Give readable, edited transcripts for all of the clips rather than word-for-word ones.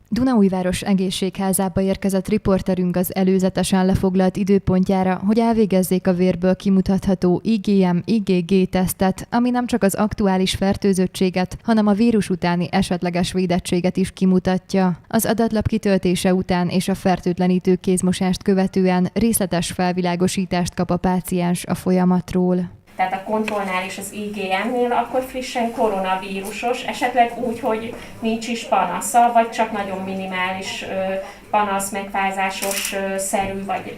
Dunaújváros egészségházába érkezett riporterünk az előzetesen lefoglalt időpontjára, hogy elvégezzék a vérből kimutatható IgM-IgG-tesztet, ami nem csak az aktuális fertőzöttséget, hanem a vírus utáni esetleges védettséget is kimutatja. Az adatlap kitöltése után és a fertőtlenítő kézmosást követően részletes felvilágosítást kap a páciens a folyamatról. Tehát a kontrollnál és az IgM-nél akkor frissen koronavírusos, esetleg úgy, hogy nincs is panasza, vagy csak nagyon minimális panasz, megfázásos szerű, vagy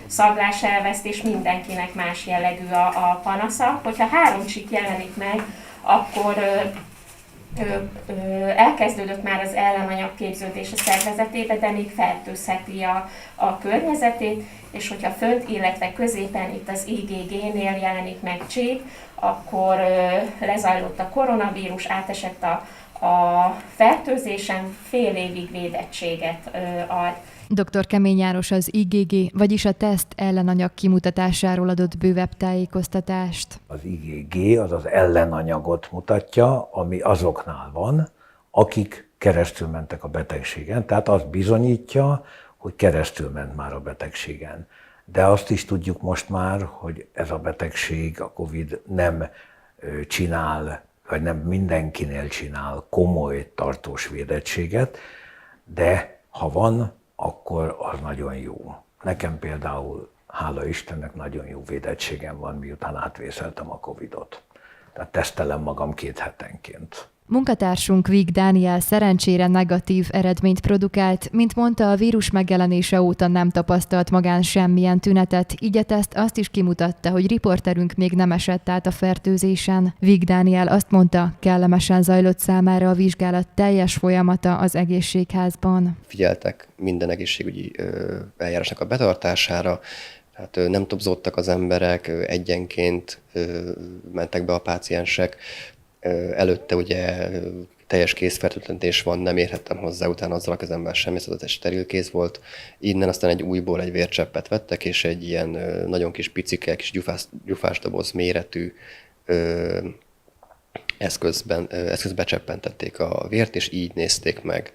szagláselvesztés, mindenkinek más jellegű a panasza. Hogyha 3 csík jelenik meg, akkor elkezdődött már az ellenanyag képződés a szervezetébe, de még fertőzheti a környezetét, és hogyha fönt, illetve középen itt az IgG-nél jelenik meg csík, akkor lezajlott a koronavírus, átesett a fertőzésen, fél évig védettséget ad. Dr. Kemény János az IgG, vagyis a teszt ellenanyag kimutatásáról adott bővebb tájékoztatást. Az IgG az az ellenanyagot mutatja, ami azoknál van, akik keresztül mentek a betegségen. Tehát azt bizonyítja, hogy keresztül ment már a betegségen. De azt is tudjuk most már, hogy ez a betegség, a Covid nem csinál, vagy nem mindenkinél csinál komoly tartós védettséget, de ha van, akkor az nagyon jó. Nekem például, hála Istennek, nagyon jó védettségem van, miután átvészeltem a Covidot. Tehát tesztelem magam 2 hetenként. Munkatársunk Vig Dániel szerencsére negatív eredményt produkált, mint mondta, a vírus megjelenése óta nem tapasztalt magán semmilyen tünetet, így a teszt azt is kimutatta, hogy riporterünk még nem esett át a fertőzésen. Vig Dániel azt mondta, kellemesen zajlott számára a vizsgálat teljes folyamata az egészségházban. Figyeltek minden egészségügyi eljárásnak a betartására, tehát nem tobzódtak az emberek, egyenként mentek be a páciensek. Előtte ugye teljes kézfertőtlenítés van, nem érhettem hozzá, utána azzal a kezemben semmi, szóval ez steril kéz volt. Innen aztán egy újból egy vércseppet vettek, és egy ilyen nagyon picike, kis gyufás doboz méretű eszközbe cseppentették a vért, és így nézték meg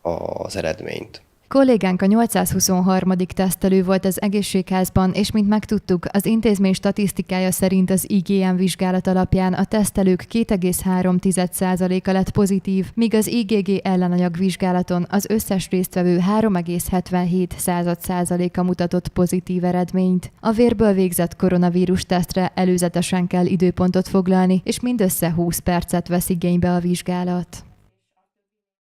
az eredményt. Kollégánk a 823. tesztelő volt az egészségházban, és mint megtudtuk, az intézmény statisztikája szerint az IgM vizsgálat alapján a tesztelők 2,3%-a lett pozitív, míg az IgG ellenanyag vizsgálaton az összes résztvevő 3,77%-a mutatott pozitív eredményt. A vérből végzett koronavírus tesztre előzetesen kell időpontot foglalni, és mindössze 20 percet vesz igénybe a vizsgálat.